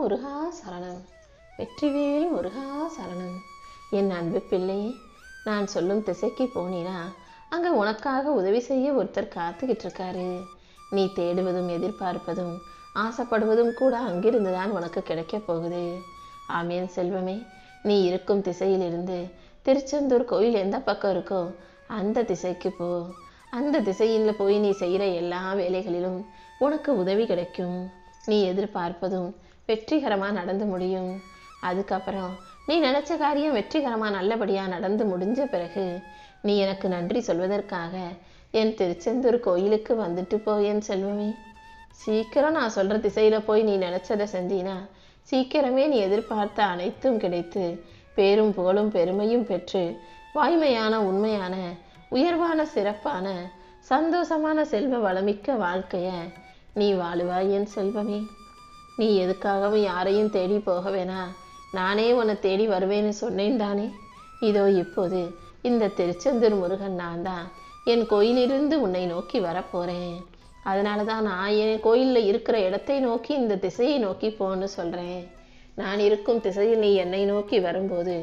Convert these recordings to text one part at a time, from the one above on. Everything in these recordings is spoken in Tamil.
முருகா சரணம். வெற்றிவேல் முருகா சரணம். என் அன்பு பிள்ளையே, நான் சொல்லும் திசைக்கு போனீனா அங்கே உனக்காக உதவி செய்ய ஒருத்தர் காத்துக்கிட்டு இருக்காரு. நீ தேடுவதும் எதிர்பார்ப்பதும் ஆசைப்படுவதும் கூட அங்கிருந்து தான் உனக்கு கிடைக்க போகுது. ஆமேன் செல்வமே. நீ இருக்கும் திசையிலிருந்து திருச்செந்தூர் கோயில் எந்த பக்கம் இருக்கோ அந்த திசைக்கு போ. அந்த திசையில் போய் நீ செய்கிற எல்லா வேலைகளிலும் உனக்கு உதவி கிடைக்கும். நீ எதிர்பார்ப்பதும் வெற்றிகரமாக நடந்து முடியும். அதுக்கப்புறம் நீ நினச்ச காரியம் வெற்றிகரமாக நல்லபடியாக நடந்து முடிஞ்ச பிறகு நீ எனக்கு நன்றி சொல்வதற்காக என் திருச்செந்தூர் கோயிலுக்கு வந்துட்டு போ என் செல்வமே. சீக்கிரம் நான் சொல்கிற திசையில் போய் நீ நினச்சதை செஞ்சீனா சீக்கிரமே நீ எதிர்பார்த்த அனைத்தும் கிடைத்து பேரும் புகழும் பெருமையும் பெற்று வாய்மையான உண்மையான உயர்வான சிறப்பான சந்தோஷமான செல்வ வளமிக்க வாழ்க்கைய நீ வாழுவாய் என் செல்வமே. நீ எதுக்காகவும் யாரையும் தேடி போக வேணா, நானே உன்னை தேடி வருவேன்னு சொன்னேன் தானே. இதோ இப்போது இந்த திருச்செந்தூர் முருகன் நான் தான் என் கோயிலிருந்து உன்னை நோக்கி வரப்போகிறேன். அதனால தான் நான் என் கோயிலில் இருக்கிற இடத்தை நோக்கி இந்த திசையை நோக்கி போன்னு சொல்கிறேன். நான் இருக்கும் திசையில் நீ என்னை நோக்கி வரும்போது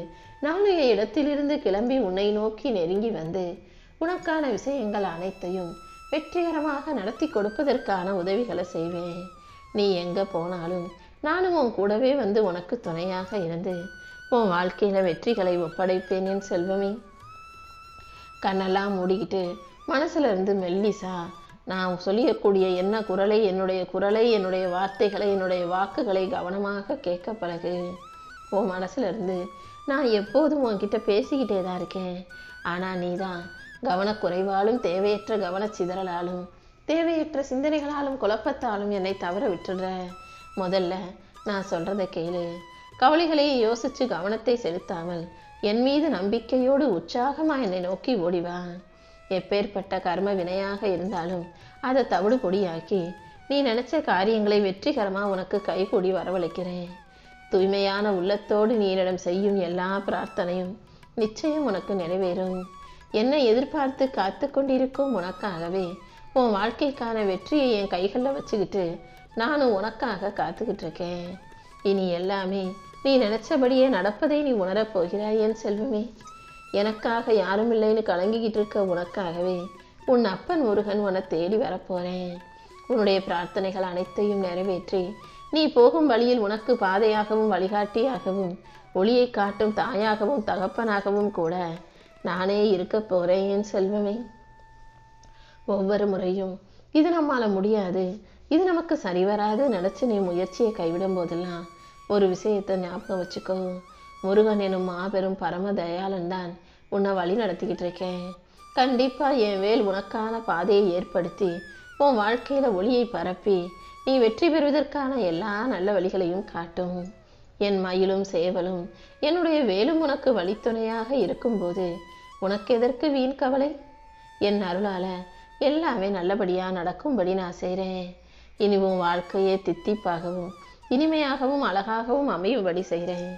நானும் என் இடத்திலிருந்து கிளம்பி உன்னை நோக்கி நெருங்கி வந்து உனக்கான விஷயங்கள் அனைத்தையும் வெற்றிகரமாக நடத்தி கொடுப்பதற்கான உதவிகளை செய்வேன். நீ எங்கே போனாலும் நானும் உன் கூடவே வந்து உனக்கு துணையாக இருந்து உன் வாழ்க்கையில் வெற்றிகளை ஒப்படைப்பேன் என் செல்வமே. கண்ணெல்லாம் மூடிக்கிட்டு மனசுல இருந்து மெல்லிசா நான் சொல்லியக்கூடிய என்னுடைய குரலை என்னுடைய வார்த்தைகளை என்னுடைய வாக்குகளை கவனமாக கேட்க பழகு. உன் மனசுல இருந்து நான் எப்போதும் உன்கிட்ட பேசிக்கிட்டே தான் இருக்கேன். ஆனால் நீ தான் கவனக்குறைவாலும் தேவையற்ற கவனச்சிதறலாலும் தேவையற்ற சிந்தனைகளாலும் குழப்பத்தாலும் என்னை தவற விட்டுடுற. முதல்ல நான் சொல்றதை கேளு. கவலைகளை யோசிச்சு கவனத்தை செலுத்தாமல் என் மீது நம்பிக்கையோடு உற்சாகமா என்னை நோக்கி ஓடிவா. எப்பேற்பட்ட கர்ம வினையாக இருந்தாலும் அதை தவிடு பொடியாக்கி நீ நினைச்ச காரியங்களை வெற்றிகரமா உனக்கு கைகூடி வரவழைக்கிறேன். தூய்மையான உள்ளத்தோடு நீ என்னிடம் செய்யும் எல்லா பிரார்த்தனையும் நிச்சயம் உனக்கு நிறைவேறும். என்னை எதிர்பார்த்து காத்து கொண்டிருக்கும் உனக்காகவே உன் வாழ்க்கைக்கான வெற்றியை என் கைகளில் வச்சுக்கிட்டு நானும் உனக்காக காத்துக்கிட்டு இருக்கேன். இனி எல்லாமே நீ நினைச்சபடியே நடப்பதை நீ உணரப் போகிறாய் என் செல்வமே. எனக்காக யாரும் இல்லைன்னு கலங்கிக்கிட்டு இருக்க உனக்காகவே உன் அப்பன் முருகன் உன்னை தேடி வரப்போறேன். உன்னுடைய பிரார்த்தனைகள் அனைத்தையும் நிறைவேற்றி நீ போகும் வழியில் உனக்கு பாதையாகவும் வழிகாட்டியாகவும் ஒளியை காட்டும் தாயாகவும் தகப்பனாகவும் கூட நானே இருக்க போறேன் என் செல்வமே. ஒவ்வொரு முறையும் இது நம்மால முடியாது, இது நமக்கு சரி வராது நினைச்சு நீ முயற்சியை கைவிடும் போதெல்லாம் ஒரு விஷயத்தை ஞாபகம் வச்சுக்கோ. முருகன் எனும் மாபெரும் பரம தயாளன் தான் உன்னை வழி நடத்திக்கிட்டு இருக்கேன். கண்டிப்பா என் வேல் உனக்கான பாதையை ஏற்படுத்தி உன் வாழ்க்கையில ஒளியை பரப்பி நீ வெற்றி பெறுவதற்கான எல்லா நல்ல வழிகளையும் காட்டும். என் மயிலும் சேவலும் என்னுடைய வேலும் உனக்கு வழித்துணையாக இருக்கும்போது உனக்கு எதற்கு வீண் கவலை? என் அருளால எல்லாமே நல்லபடியா நடக்கும்படி நான் செய்கிறேன். இனி உன் வாழ்க்கையே தித்திப்பாகவும் இனிமையாகவும் அழகாகவும் அமையும்படி செய்கிறேன்.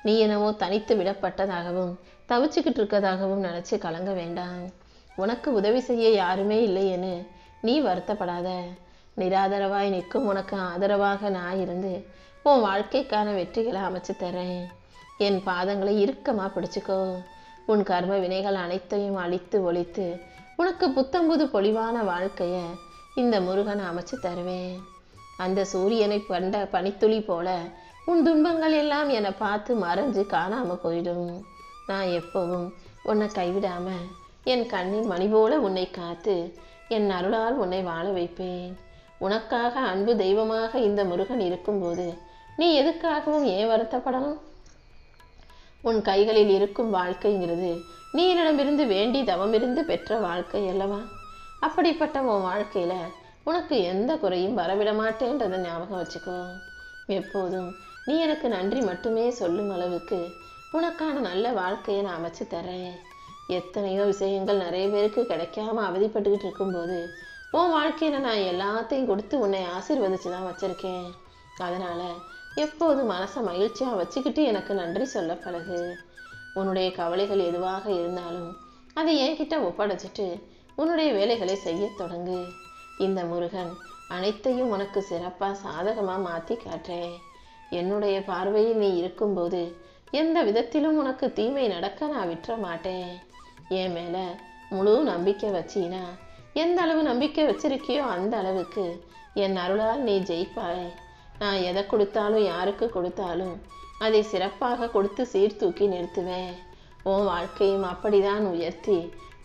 நீ என்னவோ தனித்து விடப்பட்டதாகவும் தவிச்சுக்கிட்டு இருக்கதாகவும் நினைச்சு கலங்க வேண்டாம். உனக்கு உதவி செய்ய யாருமே இல்லையேன்னு நீ வருத்தப்படாத. நிராதரவாய் நிற்கும் உனக்கு ஆதரவாக நான் இருந்து உன் வாழ்க்கைக்கான வெற்றிகளை அமைச்சு தரேன். என் பாதங்களை இறுக்கமா பிடிச்சுக்கோ. உன் கர்ம வினைகள் அனைத்தையும் அழித்து ஒழித்து உனக்கு புத்தம்புது பொலிவான வாழ்க்கைய இந்த முருகனை அமைச்சு தருவேன். அந்த சூரியனை கண்ட பனித்துளி போல உன் துன்பங்கள் எல்லாம் என்னை பார்த்து மறைஞ்சு காணாம போயிடும். நான் எப்பவும் உன்னை கைவிடாம என் கண்ணின் மணி போல உன்னை காத்து என் அருளால் உன்னை வாழ வைப்பேன். உனக்காக அன்பு தெய்வமாக இந்த முருகன் இருக்கும்போது நீ எதுக்காகவும் ஏன் வருத்தப்படணும்? உன் கைகளில் இருக்கும் வாழ்க்கைங்கிறது நீ என்னிடமிருந்து வேண்டி தவமிருந்து பெற்ற வாழ்க்கை அல்லவா? அப்படிப்பட்ட உன் வாழ்க்கையில உனக்கு எந்த குறையும் வரவிட மாட்டேன்றதை ஞாபகம் வச்சுக்கோ. எப்போதும் நீ எனக்கு நன்றி மட்டுமே சொல்லும் அளவுக்கு உனக்கான நல்ல வாழ்க்கையை நான் அமைச்சு தர்றேன். எத்தனையோ விஷயங்கள் நிறைய பேருக்கு கிடைக்காம அவதிப்பட்டுக்கிட்டு இருக்கும்போது உன் வாழ்க்கையில நான் எல்லாத்தையும் கொடுத்து உன்னை ஆசீர்வதிச்சு தான் வச்சிருக்கேன். அதனால எப்போதும் மனசை மகிழ்ச்சியா வச்சுக்கிட்டு எனக்கு நன்றி சொல்ல பழகு. உன்னுடைய கவலைகள் எதுவாக இருந்தாலும் அதை என்கிட்ட ஒப்படைச்சிட்டு உன்னுடைய வேலைகளை செய்ய தொடங்கு. இந்த முருகன் அனைத்தையும் உனக்கு சிறப்பா சாதகமா மாத்தி காட்டுறேன். என்னுடைய பார்வையில் நீ இருக்கும்போது எந்த விதத்திலும் உனக்கு தீமை நடக்க நான் விட்டுற மாட்டேன். என் மேல முழு நம்பிக்கை வச்சினா, எந்த அளவு நம்பிக்கை வச்சிருக்கியோ அந்த அளவுக்கு என் அருளால் நீ ஜெயிப்பாய். நான் எதை கொடுத்தாலும் யாருக்கு கொடுத்தாலும் அதை சிறப்பாக கொடுத்து சீர்தூக்கி நிறுத்துவேன். உன் வாழ்க்கையும் அப்படிதான் உயர்த்தி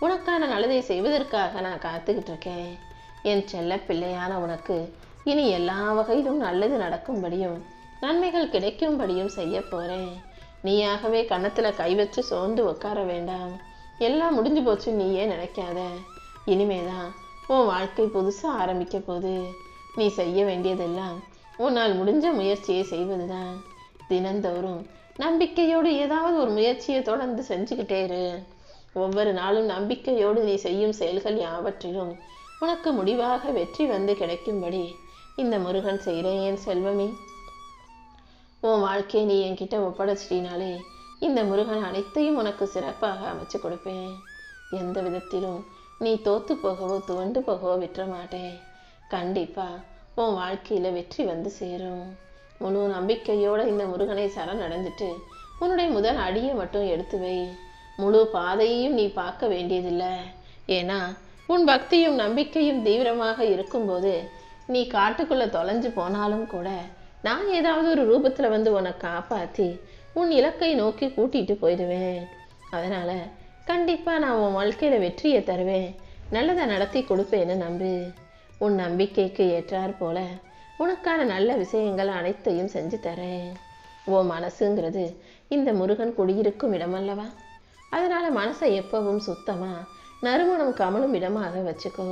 உனக்கான நல்லதை செய்வதற்காக நான் காத்துக்கிட்டு இருக்கேன். என் செல்ல பிள்ளையான உனக்கு இனி எல்லா வகையிலும் நல்லது நடக்கும்படியும் நன்மைகள் கிடைக்கும்படியும் செய்ய போறேன். நீயாகவே கன்னத்துல கை வச்சு சோர்ந்து உட்கார வேண்டாம். எல்லாம் முடிஞ்சு போச்சு நீயே நினைக்காத. இனிமேதான் உன் வாழ்க்கை புதுசா ஆரம்பிக்க போகுது. நீ செய்ய வேண்டியதெல்லாம் உன்னால் முடிஞ்ச முயற்சியை செய்வதுதான். தினந்தோறும் நம்பிக்கையோடு ஏதாவது ஒரு முயற்சியை தொடர்ந்து செஞ்சுக்கிட்டே இரு. ஒவ்வொரு நாளும் நம்பிக்கையோடு நீ செய்யும் செயல்கள் யாவற்றிலும் உனக்கு முடிவாக வெற்றி வந்து கிடைக்கும்படி இந்த முருகன் செய்கிறேன் என் செல்வமே. உன் வாழ்க்கையை நீ என்கிட்ட ஒப்படைச்சிட்டினாலே இந்த முருகன் அனைத்தையும் உனக்கு சிறப்பாக அமைச்சு கொடுப்பேன். எந்த விதத்திலும் நீ தோத்து போகவோ துவண்டு போகவோ விட்டுற மாட்டேன். கண்டிப்பா உன் வாழ்க்கையில வெற்றி வந்து சேரும். முழு நம்பிக்கையோட இந்த முருகனை சரணடைஞ்சிட்டு உன்னுடைய முதல் அடியை மட்டும் எடுத்து வை. முழு பாதையையும் நீ பார்க்க வேண்டியதில்லை. ஏன்னா உன் பக்தியும் நம்பிக்கையும் தீவிரமாக இருக்கும்போது நீ காட்டுக்குள்ள தொலைஞ்சு போனாலும் கூட நான் ஏதாவது ஒரு ரூபத்துல வந்து உன்னை காப்பாத்தி உன் இலக்கை நோக்கி கூட்டிட்டு போயிடுவேன். அதனால கண்டிப்பா நான் உன் வாழ்க்கையில வெற்றியை தருவேன், நல்லதை நடத்தி கொடுப்பேன்னு நம்பு. உன் நம்பிக்கைக்கு ஏற்றாற் போல உனக்கான நல்ல விஷயங்கள் அனைத்தையும் செஞ்சு தரேன். உன் மனசுங்கிறது இந்த முருகன் குடியிருக்கும் இடமல்லவா? அதனால மனசை எப்பவும் சுத்தமா நறுமணம் கமலும் இடமாக வச்சுக்கோ.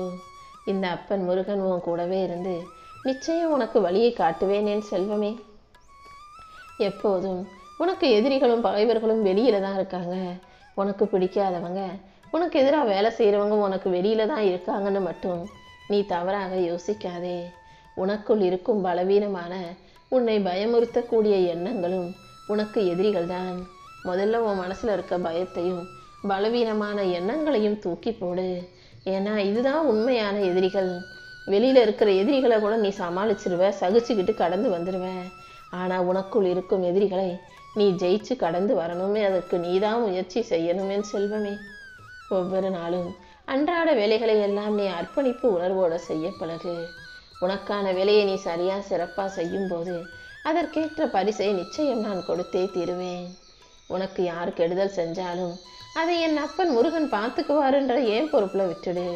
இந்த அப்பன் முருகன் உன் கூடவே இருந்து நிச்சயம் உனக்கு வழியை காட்டுவேன் என் செல்வமே. எப்போதும் உனக்கு எதிரிகளும் பகைவர்களும் வெளியில தான் இருக்காங்க. உனக்கு பிடிக்காதவங்க, உனக்கு எதிராக வேலை செய்கிறவங்க உனக்கு வெளியில தான் இருக்காங்கன்னு மட்டும் நீ தவறாக யோசிக்காதே. உனக்குள் இருக்கும் பலவீனமான உன்னை பயமுறுத்தக்கூடிய எண்ணங்களும் உனக்கு எதிரிகள் தான். முதல்ல உன் மனசுல இருக்க பயத்தையும் பலவீனமான எண்ணங்களையும் தூக்கி போடு. ஏன்னா இதுதான் உண்மையான எதிரிகள். வெளியில இருக்கிற எதிரிகளை கூட நீ சமாளிச்சிருவ, சகிச்சுக்கிட்டு கடந்து வந்துடுவ. ஆனா உனக்குள் இருக்கும் எதிரிகளை நீ ஜெயிச்சு கடந்து வரணுமே, அதற்கு நீதான் முயற்சி செய்யணுமே செல்வமே. ஒவ்வொரு நாளும் அன்றாட வேலைகளை எல்லாம் நீ அர்ப்பணிப்பு உணர்வோட செய்ய பழகு. உனக்கான வேலையை நீ சரியா சிறப்பா செய்யும் போது அதற்கேற்ற பரிசை நிச்சயம் நான் கொடுத்தே தீருவேன். உனக்கு யார் கெடுதல் செஞ்சாலும் அதை என் அப்பன் முருகன் பார்த்துக்குவாருன்ற ஏன் பொறுப்புல விட்டுடு.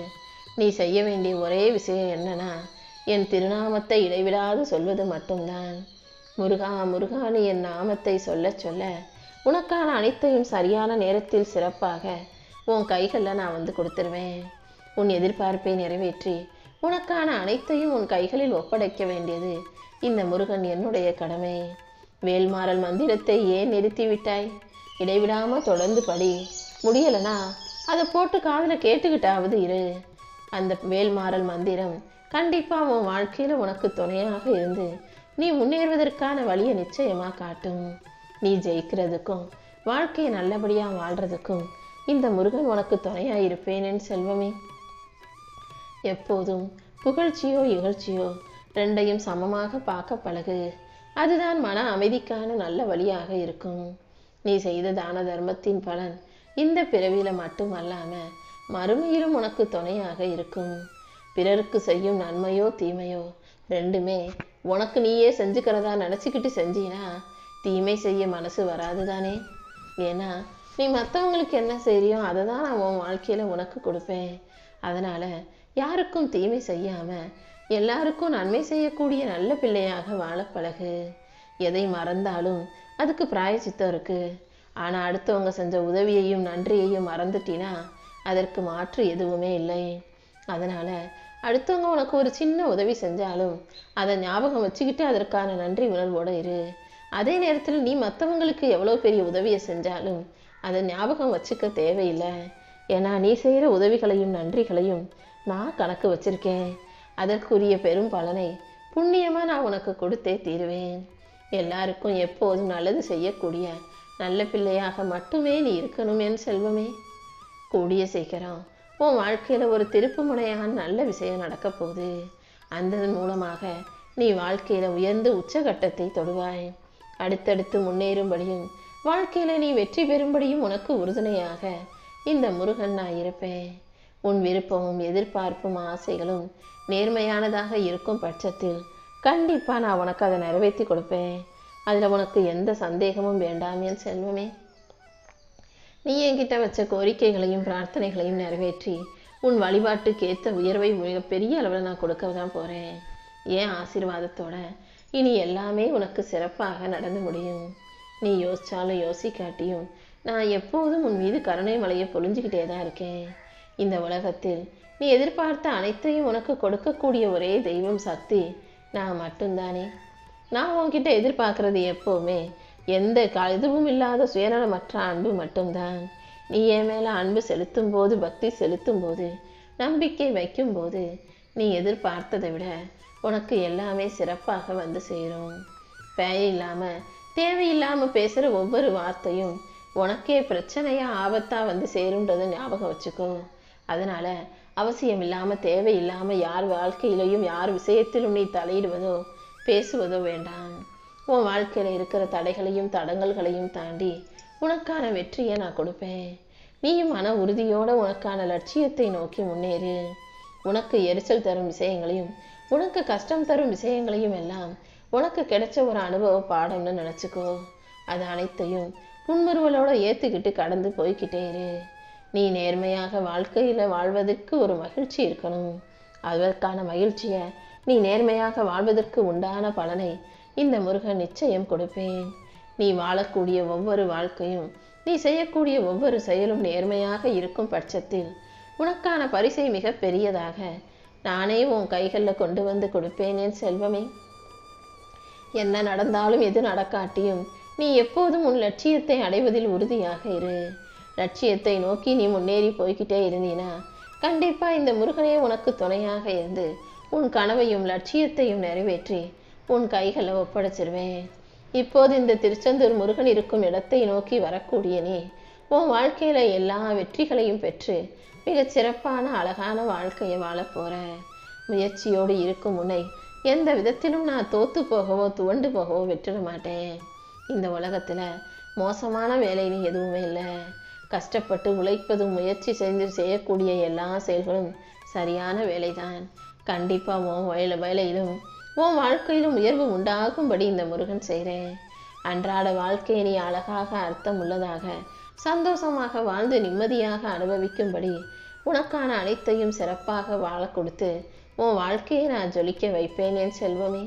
நீ செய்ய வேண்டிய ஒரே விஷயம் என்னன்னா என் திருநாமத்தை இடைவிடாது சொல்வது மட்டும்தான். முருகா முருகான்னு என் நாமத்தை சொல்ல சொல்ல உனக்கான அனைத்தையும் சரியான நேரத்தில் சிறப்பாக உன் கைகளில் நான் வந்து கொடுத்துருவேன். உன் எதிர்பார்ப்பை நிறைவேற்றி உனக்கான அனைத்தையும் உன் கைகளில் ஒப்படைக்க வேண்டியது இந்த முருகன் என்னுடைய கடமை. வேல்மாறல் மந்திரத்தை ஏன் நிறுத்திவிட்டாய்? இடைவிடாம தொடர்ந்து படி. முடியலனா அதை போட்டு காதில் கேட்டுக்கிட்டாவது இரு. அந்த வேல்மாறல் மந்திரம் கண்டிப்பா உன் வாழ்க்கையில உனக்கு துணையாக இருந்து நீ முன்னேறுவதற்கான வழியை நிச்சயமா காட்டும். நீ ஜெயிக்கிறதுக்கும் வாழ்க்கையை நல்லபடியா வாழ்றதுக்கும் இந்த முருகன் உனக்கு துணையா இருப்பேன் என் செல்வமே. எப்போதும் புகழ்ச்சியோ இகழ்ச்சியோ ரெண்டையும் சமமாக பார்க்க பழகு. அதுதான் மன அமைதிக்கான நல்ல வழியாக இருக்கும். நீ செய்த தான தர்மத்தின் பலன் இந்த பிறவியில மட்டும் அல்லாம மறுமையிலும் உனக்கு துணையாக இருக்கும். பிறருக்கு செய்யும் நன்மையோ தீமையோ ரெண்டுமே உனக்கு நீயே செஞ்சுக்கிறதா நினச்சிக்கிட்டு செஞ்சீனா தீமை செய்ய மனசு வராது தானே. ஏன்னா நீ மற்றவங்களுக்கு என்ன செய்யறியோ அதை தான் நான் உன் வாழ்க்கையில உனக்கு கொடுப்பேன். அதனால யாருக்கும் தீமை செய்யாம எல்லாருக்கும் நன்மை செய்யக்கூடிய நல்ல பிள்ளையாக வாழ பழகு. எதை மறந்தாலும் அதுக்கு பிராயச்சித்தம் இருக்கு. ஆனா அடுத்தவங்க செஞ்ச உதவியையும் நன்றியையும் மறந்துட்டினா அதற்கு மாற்று எதுவுமே இல்லை. அதனால அடுத்தவங்க உனக்கு ஒரு சின்ன உதவி செஞ்சாலும் அதை ஞாபகம் வச்சுக்கிட்டு அதற்கான நன்றி உணர்வோட இரு. அதே நேரத்தில் நீ மற்றவங்களுக்கு எவ்வளோ பெரிய உதவியை செஞ்சாலும் அதை ஞாபகம் வச்சுக்க தேவையில்லை. ஏன்னா நீ செய்கிற உதவிகளையும் நன்றிகளையும் நான் கணக்கு வச்சிருக்கேன். அதற்குரிய பெரும் பலனை புண்ணியமா நான் உனக்கு கொடுத்தே தீருவேன். எல்லாருக்கும் எப்போதும் நல்லது செய்யக்கூடிய நல்ல பிள்ளையாக மட்டுமே நீ இருக்கணும் என் செல்வமே. கூடிய சீக்கிரம் உன் வாழ்க்கையில ஒரு திருப்பு முனையான நல்ல விஷயம் நடக்க போகுது. அந்த மூலமாக நீ வாழ்க்கையில உயர்ந்து உச்சகட்டத்தை தொடுவாய். அடுத்தடுத்து முன்னேறும்படியும் வாழ்க்கையில நீ வெற்றி பெறும்படியும் உனக்கு உறுதுணையாக இந்த முருகன் நான் இருப்பேன். உன் விருப்பமும் எதிர்பார்ப்பும் ஆசைகளும் நேர்மையானதாக இருக்கும் பட்சத்தில் கண்டிப்பா நான் உனக்கு அதை நிறைவேற்றி கொடுப்பேன். அதுல உனக்கு எந்த சந்தேகமும் வேண்டாம் என் செல்வமே. நீ என்கிட்ட வச்ச கோரிக்கைகளையும் பிரார்த்தனைகளையும் நிறைவேற்றி உன் வழிபாட்டுக்கு ஏற்ற உயர்வை மிகப்பெரிய அளவில் நான் கொடுக்க தான் போறேன். ஏன் ஆசீர்வாதத்தோட இனி எல்லாமே உனக்கு சிறப்பாக நடந்து முடியும். நீ யோசிச்சாலும் யோசிக்காட்டியும் நான் எப்போதும் உன் மீது கருணை மலையை பொழிஞ்சுக்கிட்டே தான் இருக்கேன். இந்த உலகத்தில் நீ எதிர்பார்த்த அனைத்தையும் உனக்கு கொடுக்கக்கூடிய ஒரே தெய்வம் சக்தி நான் மட்டும்தானே. நான் உன்கிட்ட எதிர்பார்க்கறது எப்போவுமே எந்த இதுவும் இல்லாத சுயநலமற்ற அன்பு மட்டும்தான். நீ என் மேல அன்பு செலுத்தும் போது, பக்தி செலுத்தும் போது, நம்பிக்கை வைக்கும் போது நீ எதிர்பார்த்ததை விட உனக்கு எல்லாமே சிறப்பாக வந்து சேரும். இல்லாம தேவையில்லாம பேசுற ஒவ்வொரு வார்த்தையும் உனக்கே பிரச்சனையா ஆபத்தா வந்து சேரும்ன்றதை ஞாபகம் வச்சுக்கோ. அதனால அவசியம் இல்லாம தேவையில்லாம யார் வாழ்க்கையிலையும் யார் விஷயத்திலும் நீ தலையிடுவதோ பேசுவதோ வேண்டாம். உன் வாழ்க்கையில இருக்கிற தடைகளையும் தடங்கல்களையும் தாண்டி உனக்கான வெற்றியை நான் கொடுப்பேன். நீயும் மன உறுதியோட உனக்கான லட்சியத்தை நோக்கி முன்னேறு. உனக்கு எரிச்சல் தரும் விஷயங்களையும் உனக்கு கஷ்டம் தரும் விஷயங்களையும் எல்லாம் உனக்கு கிடைச்ச ஒரு அனுபவ பாடம்னு நினைச்சுக்கோ. அது அனைத்தையும் புன்முறுவலோட ஏத்துக்கிட்டு கடந்து போய்கிட்டே இரு. நீ நேர்மையாக வாழ்க்கையில வாழ்வதற்கு ஒரு மகிழ்ச்சி இருக்கணும். அதற்கான மகிழ்ச்சியை நீ நேர்மையாக வாழ்வதற்கு உண்டான பலனை இந்த முருகன் நிச்சயம் கொடுப்பேன். நீ வாழக்கூடிய ஒவ்வொரு வாழ்க்கையும் நீ செய்யக்கூடிய ஒவ்வொரு செயலும் நேர்மையாக இருக்கும் பட்சத்தில் உனக்கான பரிசை மிக பெரியதாக நானே உன் கைகளில் கொண்டு வந்து கொடுப்பேன் என் செல்வமே. என்ன நடந்தாலும் எது நடக்காட்டியும் நீ எப்போதும் உன் லட்சியத்தை அடைவதில் உறுதியாக இரு. லட்சியத்தை நோக்கி நீ முன்னேறி போய்கிட்டே இருந்தீனா கண்டிப்பா இந்த முருகனே உனக்கு துணையாக இருந்து உன் கனவையும் லட்சியத்தையும் நிறைவேற்றி உன் கைகளை ஒப்படைச்சிருவேன். இப்போது இந்த திருச்செந்தூர் முருகன் இருக்கும் இடத்தை நோக்கி வரக்கூடிய நீ உன் வாழ்க்கையில எல்லா வெற்றிகளையும் பெற்று மிகச் சிறப்பான அழகான வாழ்க்கையை வாழ போற. முயற்சியோடு இருக்கும் உன்னை எந்த விதத்திலும் நான் தோத்து போகவோ துவண்டு போகவோ விட்டுட மாட்டேன். இந்த உலகத்துல மோசமான வேலைன்னு எதுவுமே இல்லை. கஷ்டப்பட்டு உழைப்பதும் முயற்சி செய்யக்கூடிய எல்லா செயல்களும் சரியான வேலைதான். கண்டிப்பா உன் வேலையிலும் உன் வாழ்க்கையிலும் உயர்வு உண்டாகும்படி இந்த முருகன் செய்கிறேன். அன்றாட வாழ்க்கையை நீ அழகாக அர்த்தம் உள்ளதாக சந்தோஷமாக வாழ்ந்து நிம்மதியாக அனுபவிக்கும்படி உனக்கான அனைத்தையும் சிறப்பாக வாழ கொடுத்து உன் வாழ்க்கையை நான் ஜொலிக்க வைப்பேன் என் செல்வமே.